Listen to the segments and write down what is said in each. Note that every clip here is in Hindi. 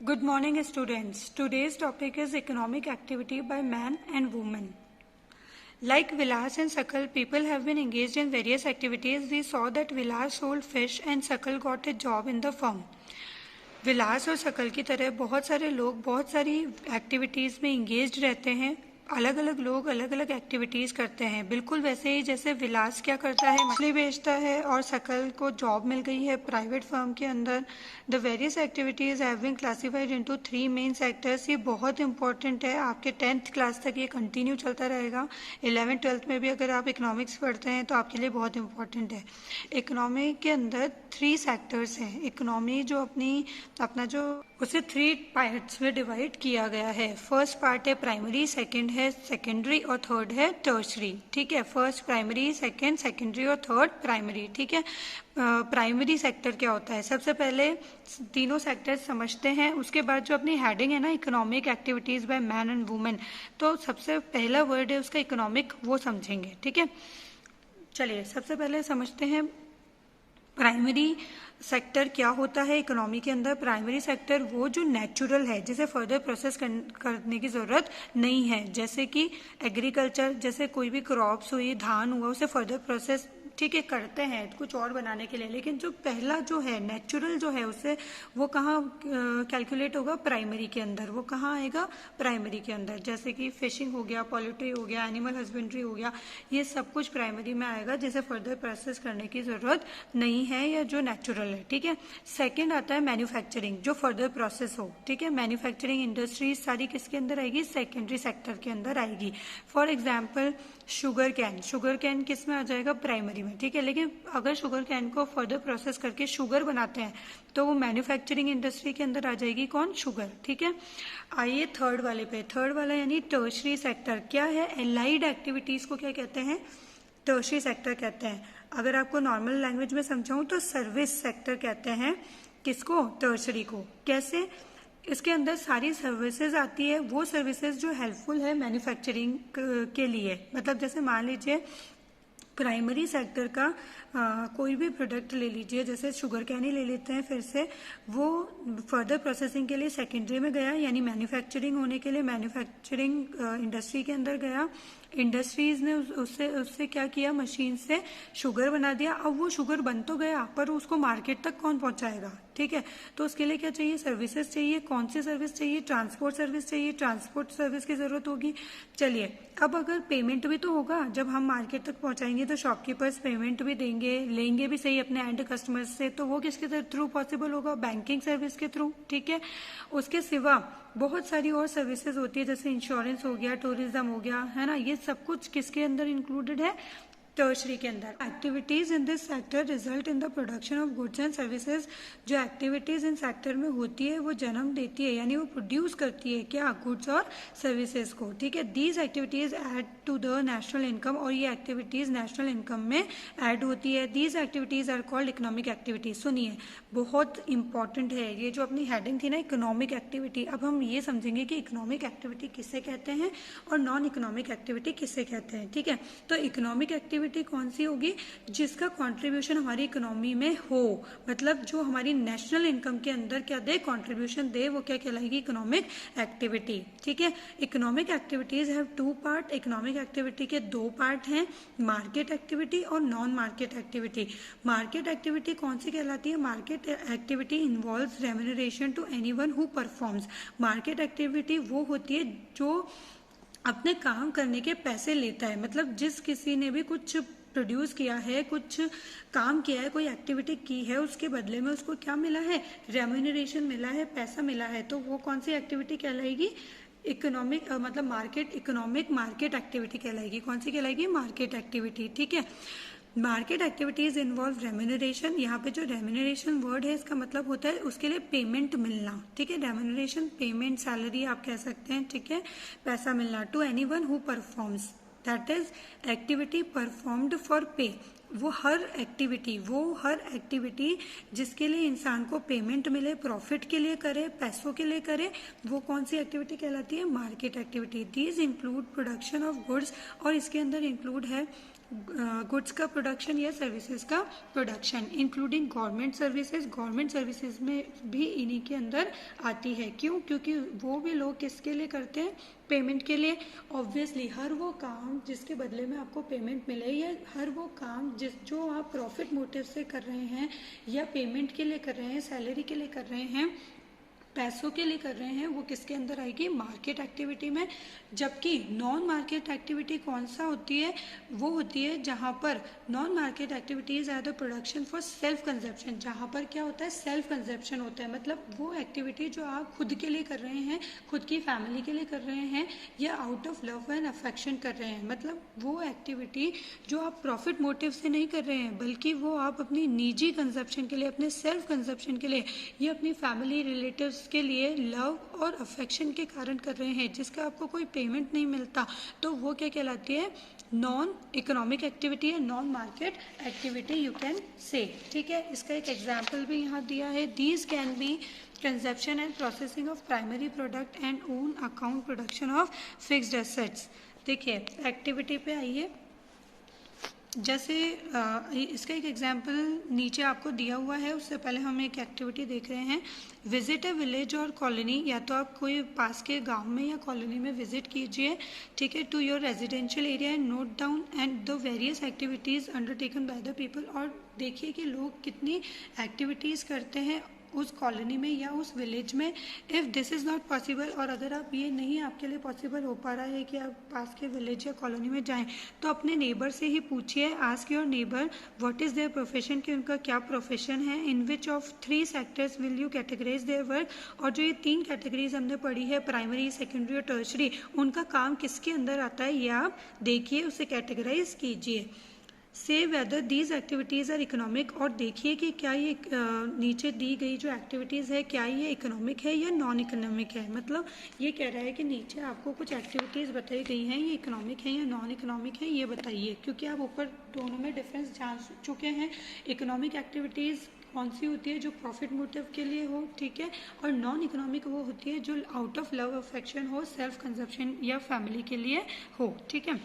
Good morning, students. Today's topic is economic activity by man and woman. Like Vilas and Sakal, people have been engaged in various activities. We saw that Vilas sold fish and Sakal got a job in the firm. विलास और शकल की तरह बहुत सारे लोग बहुत सारी एक्टिविटीज़ में इंगेज्ड रहते हैं। अलग अलग लोग अलग अलग एक्टिविटीज़ करते हैं। बिल्कुल वैसे ही जैसे विलास क्या करता है, मछली बेचता है, और शकल को जॉब मिल गई है प्राइवेट फर्म के अंदर। The various activities have been classified into 3 main sectors. ये बहुत इंपॉर्टेंट है, आपके 10th क्लास तक ये कंटिन्यू चलता रहेगा। 11th 12th में भी अगर आप इकोनॉमिक्स पढ़ते हैं तो आपके लिए बहुत इंपॉर्टेंट है। इकोनॉमी के अंदर 3 सेक्टर्स हैं। इकोनॉमी जो अपना जो उसे 3 पार्ट्स में डिवाइड किया गया है। फर्स्ट पार्ट है प्राइमरी, सेकंड है सेकेंडरी और थर्ड है टर्शरी। ठीक है, फर्स्ट प्राइमरी, सेकंड सेकेंडरी और थर्ड प्राइमरी। ठीक है, प्राइमरी सेक्टर क्या होता है, सबसे पहले तीनों सेक्टर समझते हैं। उसके बाद जो अपनी हेडिंग है ना, economic activities by man and women, तो सबसे पहला वर्ड है उसका इकोनॉमिक, वो समझेंगे। ठीक है, चलिए सबसे पहले समझते हैं प्राइमरी सेक्टर क्या होता है इकोनॉमी के अंदर। प्राइमरी सेक्टर वो जो नेचुरल है, जिसे फर्दर प्रोसेस करने की ज़रूरत नहीं है, जैसे कि एग्रीकल्चर, जैसे कोई भी क्रॉप्स हुई, धान हुआ, उसे फर्दर प्रोसेस ठीक है करते हैं कुछ और बनाने के लिए। लेकिन जो पहला जो है नेचुरल जो है, उससे वो कहाँ कैलकुलेट होगा, प्राइमरी के अंदर। वो कहाँ आएगा, प्राइमरी के अंदर। जैसे कि फिशिंग हो गया, पोल्ट्री हो गया, एनिमल हस्बेंड्री हो गया, ये सब कुछ प्राइमरी में आएगा, जिसे फर्दर प्रोसेस करने की जरूरत नहीं है, या जो नेचुरल है। ठीक है, सेकेंड आता है मैन्युफैक्चरिंग, जो फर्दर प्रोसेस हो। ठीक है, मैन्युफैक्चरिंग इंडस्ट्रीज सारी किसके अंदर आएगी, सेकेंडरी सेक्टर के अंदर आएगी। फॉर एग्जाम्पल शुगर कैन किस में आ जाएगा, प्राइमरी में। ठीक है, लेकिन अगर शुगर कैन को फर्दर प्रोसेस करके शुगर बनाते हैं तो वो मैन्युफैक्चरिंग इंडस्ट्री के अंदर आ जाएगी, कौन, शुगर। ठीक है, आइए थर्ड वाले पे। थर्ड वाला यानी टर्शरी सेक्टर क्या है, एलाइड एक्टिविटीज को क्या कहते हैं, टर्शरी सेक्टर कहते हैं। अगर आपको नॉर्मल लैंग्वेज में समझाऊं तो सर्विस सेक्टर कहते हैं किसको, टर्शरी को। कैसे, इसके अंदर सारी सर्विसेज आती है, वो सर्विसेज जो हेल्पफुल है मैन्युफैक्चरिंग के लिए। मतलब जैसे मान लीजिए प्राइमरी सेक्टर का कोई भी प्रोडक्ट ले लीजिए, जैसे शुगर कैन ही ले लेते हैं फिर से, वो फर्दर प्रोसेसिंग के लिए सेकेंडरी में गया, यानी मैन्युफैक्चरिंग होने के लिए मैन्युफैक्चरिंग इंडस्ट्री के अंदर गया। इंडस्ट्रीज ने उससे क्या किया, मशीन से शुगर बना दिया। अब वो शुगर बन तो गया, पर उसको मार्केट तक कौन पहुंचाएगा। ठीक है, तो उसके लिए क्या चाहिए, सर्विसेज चाहिए। कौन सी सर्विस चाहिए, ट्रांसपोर्ट सर्विस चाहिए, ट्रांसपोर्ट सर्विस की जरूरत होगी। चलिए, अब अगर पेमेंट भी तो होगा, जब हम मार्केट तक पहुंचाएंगे तो शॉपकीपर्स पेमेंट भी देंगे, लेंगे भी सही अपने एंड कस्टमर्स से, तो वो किसके थ्रू पॉसिबल होगा, बैंकिंग सर्विस के थ्रू। ठीक है, उसके सिवा बहुत सारी और सर्विसेज होती है, जैसे इंश्योरेंस हो गया, टूरिज्म हो गया, है ना। ये सब कुछ किसके अंदर इंक्लूडेड है, टर्शरी के अंदर। Activities in this sector result in the production of goods and services. जो एक्टिविटीज इन सेक्टर में होती है वो जन्म देती है, यानी वो प्रोड्यूस करती है क्या, गुड्स और सर्विसेज को। ठीक है, these activities add to the national income, और ये एक्टिविटीज नेशनल इनकम में ऐड होती है। These activities are called economic activities. सुनिए, बहुत इंपॉर्टेंट है ये जो अपनी हेडिंग थी ना, इकोनॉमिक एक्टिविटी। अब हम ये समझेंगे कि इकोनॉमिक एक्टिविटी किसे कहते हैं और नॉन इकोनॉमिक एक्टिविटी किसे कहते हैं। ठीक है, तो इकोनॉमिक एक्टिविटी कौन सी होगी, जिसका कंट्रीब्यूशन हमारी इकोनॉमी में हो, मतलब जो हमारी नेशनल इनकम के अंदर क्या दे, कंट्रीब्यूशन दे, वो क्या कहलाएगी, इकोनॉमिक एक्टिविटी। ठीक है, economic activities have 2 part. Economic activity के 2 पार्ट हैं, मार्केट एक्टिविटी और non market activity. Market activity कौन सी कहलाती है, market activity involves remuneration to anyone who performs. Market activity वो होती है जो अपने काम करने के पैसे लेता है, मतलब जिस किसी ने भी कुछ प्रोड्यूस किया है, कुछ काम किया है, कोई एक्टिविटी की है, उसके बदले में उसको क्या मिला है, रेम्यूनरेशन मिला है, पैसा मिला है, तो वो कौन सी एक्टिविटी कहलाएगी, इकोनॉमिक मतलब मार्केट एक्टिविटी कहलाएगी। कौन सी कहलाएगी, मार्केट एक्टिविटी। ठीक है, मार्केट एक्टिविटीज इन्वॉल्व रेम्यूनरेशन। यहाँ पे जो रेम्यूनरेशन वर्ड है, इसका मतलब होता है उसके लिए पेमेंट मिलना। ठीक है, रेम्यूनरेशन पेमेंट, सैलरी आप कह सकते हैं। ठीक है, पैसा मिलना। To anyone who performs, that is activity performed for pay. वो हर एक्टिविटी जिसके लिए इंसान को पेमेंट मिले, प्रॉफिट के लिए करे, पैसों के लिए करे, वो कौन सी एक्टिविटी कहलाती है, market activity. These include production of goods, और इसके अंदर इंक्लूड है गुड्स का प्रोडक्शन या सर्विसेज का प्रोडक्शन, इंक्लूडिंग गवर्नमेंट सर्विसेज में भी इन्हीं के अंदर आती है। क्यों? क्योंकि वो भी लोग किसके लिए करते हैं? पेमेंट के लिए। ऑब्वियसली हर वो काम जिसके बदले में आपको पेमेंट मिले, या हर वो काम जो आप प्रॉफिट मोटिव से कर रहे हैं या पेमेंट के लिए कर रहे हैं, सैलरी के लिए कर रहे हैं, पैसों के लिए कर रहे हैं, वो किसके अंदर आएगी? मार्केट एक्टिविटी में। जबकि नॉन मार्केट एक्टिविटी कौन सा होती है? वो होती है जहाँ पर non market activities are the production for self consumption, जहाँ पर क्या होता है? सेल्फ कंजप्शन होता है। मतलब वो एक्टिविटी जो आप खुद के लिए कर रहे हैं, खुद की फैमिली के लिए कर रहे हैं, या out of love and affection कर रहे हैं। मतलब वो एक्टिविटी जो आप प्रॉफिट मोटिव से नहीं कर रहे हैं, बल्कि वो आप अपनी निजी कंजप्शन के लिए, अपने सेल्फ कंजप्शन के लिए, या अपनी फैमिली रिलेटिव्स के लिए लव और अफेक्शन के कारण कर रहे हैं, जिसका आपको कोई पेमेंट नहीं मिलता, तो वो क्या कहलाती है? नॉन इकोनॉमिक एक्टिविटी है, non market activity you can say. ठीक है, इसका एक एग्जाम्पल भी यहाँ दिया है। These can be consumption and processing of primary product and own account production of fixed assets. देखिए एक्टिविटी पे आइए। जैसे इसका एक एग्जाम्पल नीचे आपको दिया हुआ है, उससे पहले हम एक एक्टिविटी देख रहे हैं। विजिट अ विलेज और कॉलोनी, या तो आप कोई पास के गांव में या कॉलोनी में विजिट कीजिए, ठीक है, to your residential area and note down and the various activities undertaken by the people. और देखिए कि लोग कितनी एक्टिविटीज़ करते हैं उस कॉलोनी में या उस विलेज में। If this is not possible, और अगर आप ये नहीं आपके लिए पॉसिबल हो पा रहा है कि आप पास के विलेज या कॉलोनी में जाएं, तो अपने नेबर से ही पूछिए। Ask your neighbour what is their profession, कि उनका क्या प्रोफेशन है। In which of 3 sectors will you categorise their work. और जो ये 3 कैटेगरीज हमने पढ़ी है, प्राइमरी, सेकेंडरी और टर्शरी, उनका काम किसके अंदर आता है, ये आप देखिए, उसे कैटेगराइज कीजिए। Say whether these activities are economic, और देखिए कि क्या ये नीचे दी गई जो एक्टिविटीज़ है, क्या ये इकोनॉमिक है या नॉन इकोनॉमिक है। मतलब ये कह रहा है कि नीचे आपको कुछ एक्टिविटीज़ बताई गई हैं, ये इकोनॉमिक है या नॉन इकोनॉमिक है, ये बताइए। क्योंकि आप ऊपर दोनों में डिफरेंस जान चुके हैं। इकोनॉमिक एक्टिविटीज़ कौन सी होती है? जो प्रॉफिट मोटिव के लिए हो, ठीक है, और नॉन इकोनॉमिक वो होती है जो आउट ऑफ लव अफेक्शन हो, सेल्फ कंजप्शन या फैमिली के लिए हो। ठीक है,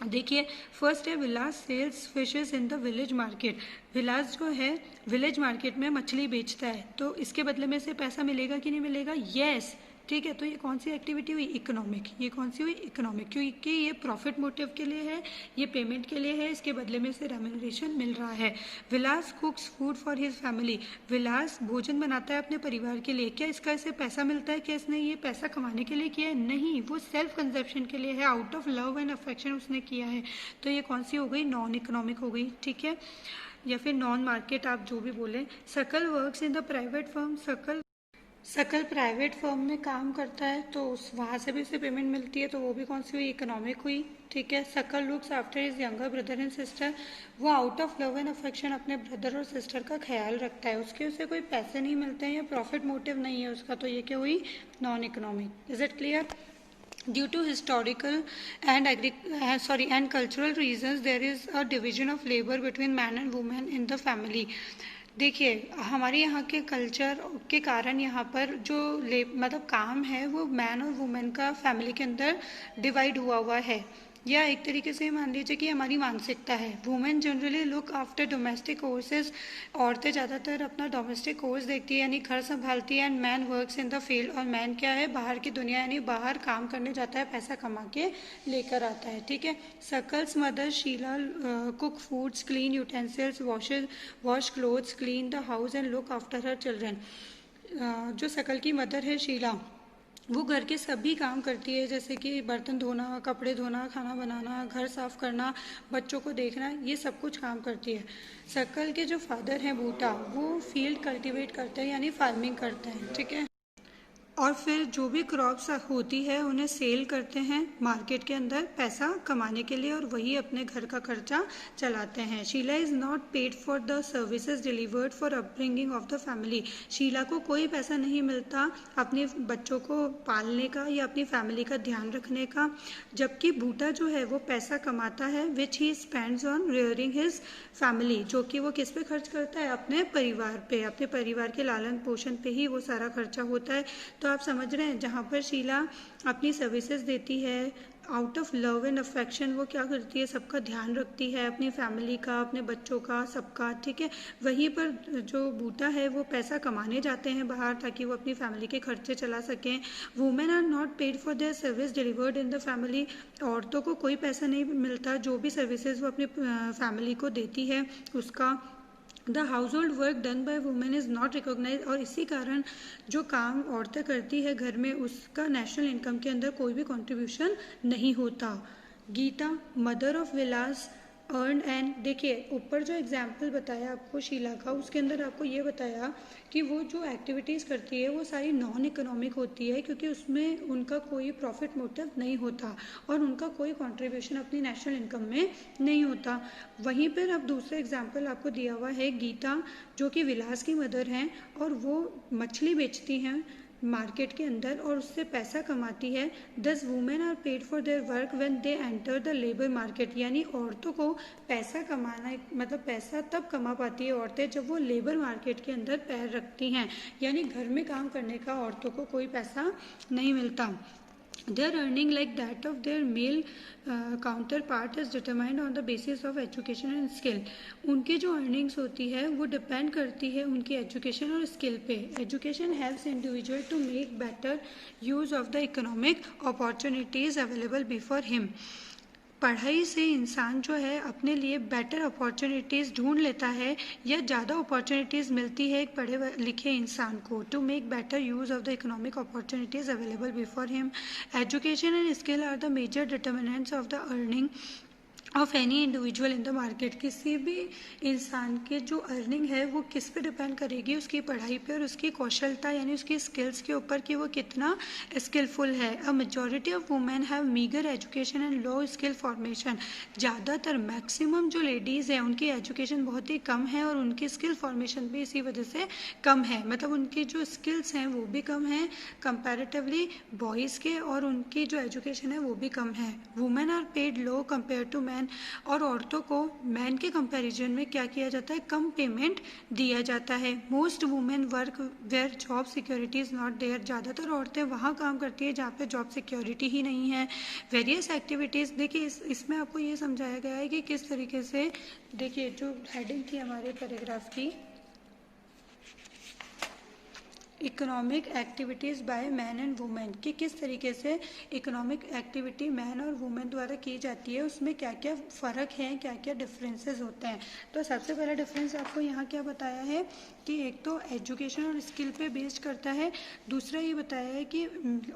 देखिए फर्स्ट है Vilas sells fishes in the village market. Vilas जो है विलेज मार्केट में मछली बेचता है, तो इसके बदले में से पैसा मिलेगा कि नहीं मिलेगा? यस, ठीक है। तो ये कौन सी एक्टिविटी हुई? इकोनॉमिक। ये कौन सी हुई? इकोनॉमिक, क्योंकि ये प्रॉफिट मोटिव के लिए है, ये पेमेंट के लिए है, इसके बदले में से रेम्यूनरेशन मिल रहा है। Vilas cooks food for his family. Vilas भोजन बनाता है अपने परिवार के लिए। क्या इसका इसे पैसा मिलता है? क्या इसने ये पैसा कमाने के लिए किया है? नहीं, वो सेल्फ कंजप्शन के लिए है, out of love and affection उसने किया है। तो ये कौन सी हो गई? नॉन इकोनॉमिक हो गई, ठीक है, या फिर नॉन मार्केट, आप जो भी बोलें। सकल works in the private firm. सकल प्राइवेट फर्म में काम करता है, तो उस वहाँ से भी उसे पेमेंट मिलती है, तो वो भी कौन सी हुई? इकोनॉमिक हुई, ठीक है। Sakal looks after his younger brother and sister. वो out of love and affection अपने ब्रदर और सिस्टर का ख्याल रखता है, उसके उसे कोई पैसे नहीं मिलते हैं या प्रॉफिट मोटिव नहीं है उसका, तो ये क्या हुई? Non economic. Is it clear? Due to historical and cultural reasons, there is a division of labor between man and woman in the family. देखिए हमारे यहाँ के कल्चर के कारण यहाँ पर जो मतलब काम है वो मैन और वुमेन का फैमिली के अंदर डिवाइड हुआ है, या एक तरीके से मान लीजिए कि हमारी मानसिकता है। Women generally look after domestic courses. औरतें ज़्यादातर अपना डोमेस्टिक कोर्स देखती है, यानी घर संभालती है। And man works in the field. और मैन क्या है? बाहर की दुनिया, यानी बाहर काम करने जाता है, पैसा कमा के लेकर आता है, ठीक है। Sakal's mother Sheela cook foods, clean utensils, wash clothes, clean the house and look after her children. जो सकल की मदर है शीला, वो घर के सभी काम करती है, जैसे कि बर्तन धोना, कपड़े धोना, खाना बनाना, घर साफ करना, बच्चों को देखना, ये सब कुछ काम करती है। सकल के जो फादर हैं बूटा, वो फील्ड कल्टीवेट करते हैं, यानी फार्मिंग करते हैं, ठीक है। और फिर जो भी क्रॉप्स होती है उन्हें सेल करते हैं मार्केट के अंदर पैसा कमाने के लिए, और वही अपने घर का खर्चा चलाते हैं। Sheela is not paid for the services delivered for upbringing of the family. Sheela को कोई पैसा नहीं मिलता अपने बच्चों को पालने का या अपनी फैमिली का ध्यान रखने का, जबकि बूटा जो है वो पैसा कमाता है, which he spends on rearing his family, जो कि वो किस पे खर्च करता है? अपने परिवार पे, अपने परिवार के लालन पोषण पे ही वो सारा खर्चा होता है। तो आप समझ रहे हैं, जहाँ पर शीला अपनी सर्विसेज देती है, out of love and affection वो क्या करती है, सबका ध्यान रखती है, अपनी फैमिली का, अपने बच्चों का, सबका, ठीक है। वहीं पर जो बूटा है वो पैसा कमाने जाते हैं बाहर ताकि वो अपनी फैमिली के खर्चे चला सकें। Women are not paid for their service delivered in the family. औरतों को कोई पैसा नहीं मिलता जो भी सर्विसेज वो अपनी फैमिली को देती है उसका। The household work done by women is not recognise, और इसी कारण जो काम औरतें करती है घर में उसका नेशनल इनकम के अंदर कोई भी कंट्रीब्यूशन नहीं होता। Geeta mother of Vilas earn and, देखिए ऊपर जो एग्जाम्पल बताया आपको शीला का, उसके अंदर आपको ये बताया कि वो जो एक्टिविटीज़ करती है वो सारी नॉन इकोनॉमिक होती है क्योंकि उसमें उनका कोई प्रॉफिट मोटिव नहीं होता और उनका कोई कंट्रीब्यूशन अपनी नेशनल इनकम में नहीं होता। वहीं पर अब दूसरा एग्जाम्पल आपको दिया हुआ है गीता, जो कि विलास की मदर हैं और वो मछली बेचती हैं मार्केट के अंदर और उससे पैसा कमाती है। Thus women are paid for their work when they enter the labour market, यानी औरतों को पैसा कमाना, मतलब पैसा तब कमा पाती है औरतें जब वो लेबर मार्केट के अंदर पैर रखती हैं, यानी घर में काम करने का औरतों को कोई पैसा नहीं मिलता। Their earning like that of their male counterpart is determined on the basis of education and skill. उनकी जो earnings होती है वो depend करती है उनकी education और skill पे। Education helps individual to make better use of the economic opportunities available before him. पढ़ाई से इंसान जो है अपने लिए बेटर अपॉर्चुनिटीज़ ढूंढ लेता है या ज़्यादा अपॉर्चुनिटीज़ मिलती है एक पढ़े लिखे इंसान को to make better use of the economic opportunities available before him. Education and skill are the major determinants of the earning of any individual in the market. किसी भी इंसान के जो अर्निंग है वो किस पे डिपेंड करेगी, उसकी पढ़ाई पे और उसकी कौशलता यानी उसकी स्किल्स के ऊपर कि वो कितना स्किलफुल है। A majority of women have meagre education and low skill formation. ज़्यादातर मैक्सिमम जो लेडीज़ हैं उनकी एजुकेशन बहुत ही कम है और उनकी स्किल फॉर्मेशन भी इसी वजह से कम है, मतलब उनकी जो स्किल्स हैं वो भी कम हैं कंपैरेटिवली बॉयज़ के, और उनकी जो एजुकेशन है वो भी कम है। Women are paid low compare to man, और औरतों को मैन के कंपैरिजन में क्या किया जाता है, कम पेमेंट दिया जाता है। Most women work where job security is not there. ज़्यादातर औरतें वहाँ काम करती है जहाँ पे जॉब सिक्योरिटी ही नहीं है। वेरियस एक्टिविटीज़, देखिए इसमें आपको ये समझाया गया है कि किस तरीके से, देखिए जो हेडिंग थी हमारे पैराग्राफ की, economic activities by man and women, कि किस तरीके से इकोनॉमिक एक्टिविटी मैन और वुमेन द्वारा की जाती है, उसमें क्या क्या फ़र्क हैं, क्या क्या डिफरेंसेस होते हैं। तो सबसे पहला डिफरेंस आपको यहाँ क्या बताया है कि एक तो एजुकेशन और स्किल पे बेस्ड करता है, दूसरा ये बताया है कि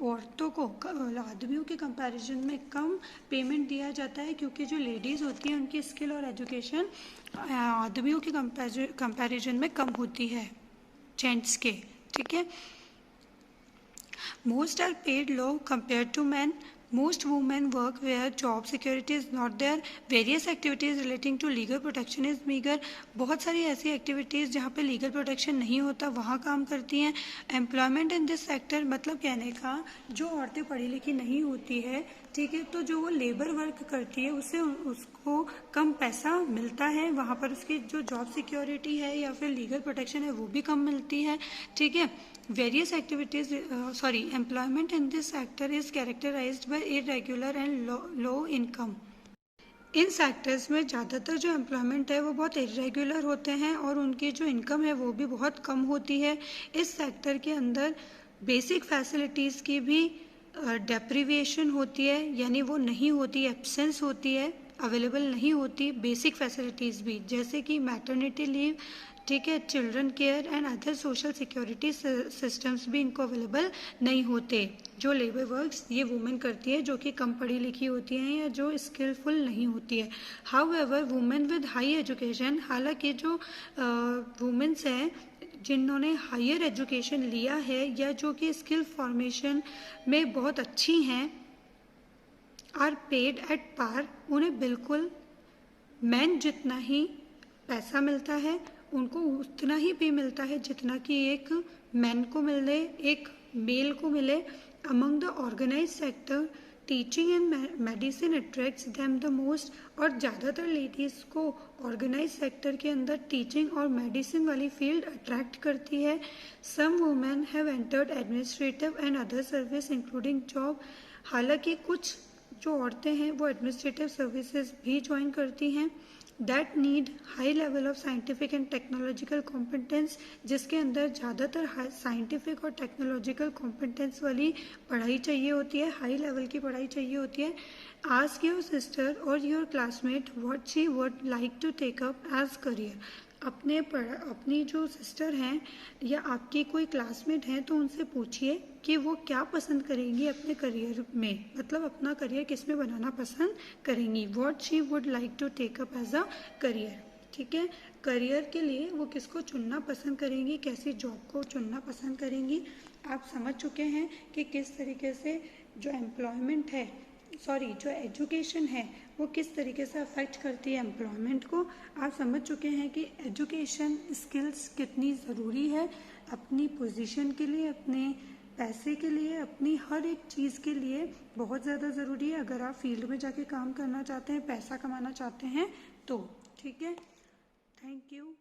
औरतों को आदमियों के कंपैरिजन में कम पेमेंट दिया जाता है क्योंकि जो लेडीज़ होती हैं उनकी स्किल और एजुकेशन आदमियों के कंपैरिजन में कम होती है जेंट्स के, ठीक है। Most are paid low compare to man. Most women work where job security is not there. Various activities relating to legal protection is meagre. बहुत सारी ऐसी एक्टिविटीज़ जहाँ पे लीगल प्रोटेक्शन नहीं होता वहाँ काम करती हैं। एम्प्लॉयमेंट इन दिस सेक्टर, मतलब कहने का जो औरतें पढ़ी लिखी नहीं होती है, ठीक है, तो जो वो लेबर वर्क करती है उससे उसको कम पैसा मिलता है, वहाँ पर उसकी जो जॉब सिक्योरिटी है या फिर लीगल प्रोटेक्शन है वो भी कम मिलती है, ठीक है। Various activities employment in this sector is characterised by irregular and low income. इन सेक्टर्स में ज़्यादातर जो एम्प्लॉयमेंट है वो बहुत इरेगुलर होते हैं और उनकी जो इनकम है वो भी बहुत कम होती है। इस सेक्टर के अंदर बेसिक फैसिलिटीज़ की भी डेप्रीविएशन होती है, यानी वो नहीं होती, एब्सेंस होती है, अवेलेबल नहीं होती बेसिक फैसिलिटीज़ भी, जैसे कि मैटरनिटी लीव, ठीक है, children care and other social security systems भी इनको अवेलेबल नहीं होते। जो लेबर वर्क्स ये वुमेन करती है जो कि कम पढ़ी लिखी होती हैं या जो स्किलफुल नहीं होती है। However women with high education, हालांकि जो वुमेन्स हैं जिन्होंने हायर एजुकेशन लिया है या जो कि स्किल फॉर्मेशन में बहुत अच्छी हैं, आर पेड एट पार, उन्हें बिल्कुल मैन जितना ही पैसा मिलता है, उनको उतना ही पे मिलता है जितना कि एक मैन को मिले, एक मेल को मिले। Among the organise sector teaching and medicine attracts them the most, और ज़्यादातर लेडीज़ को ऑर्गेनाइज सेक्टर के अंदर टीचिंग और मेडिसिन वाली फील्ड अट्रैक्ट करती है। Some women have entered administrative and other service including job, हालांकि कुछ जो औरतें हैं वो एडमिनिस्ट्रेटिव सर्विसेज भी ज्वाइन करती हैं that need high level of scientific and technological competence, जिसके अंदर ज़्यादातर साइंटिफिक और टेक्नोलॉजिकल कॉम्पिटेंस वाली पढ़ाई चाहिए होती है, हाई लेवल की पढ़ाई चाहिए होती है. Ask your sister or your classmate what she would like to take up as career. अपनी जो सिस्टर हैं या आपकी कोई क्लासमेट हैं तो उनसे पूछिए कि वो क्या पसंद करेंगी अपने करियर में, मतलब अपना करियर किस में बनाना पसंद करेंगी. What she would like to take up as a career. ठीक है, करियर के लिए वो किसको चुनना पसंद करेंगी, कैसी जॉब को चुनना पसंद करेंगी. आप समझ चुके हैं कि किस तरीके से जो एम्प्लॉयमेंट है जो एजुकेशन है वो किस तरीके से अफेक्ट करती है एम्प्लॉयमेंट को. आप समझ चुके हैं कि एजुकेशन स्किल्स कितनी ज़रूरी है अपनी पोजीशन के लिए, अपने पैसे के लिए, अपनी हर एक चीज़ के लिए बहुत ज़्यादा ज़रूरी है अगर आप फील्ड में जाके काम करना चाहते हैं, पैसा कमाना चाहते हैं तो. ठीक है, थैंक यू.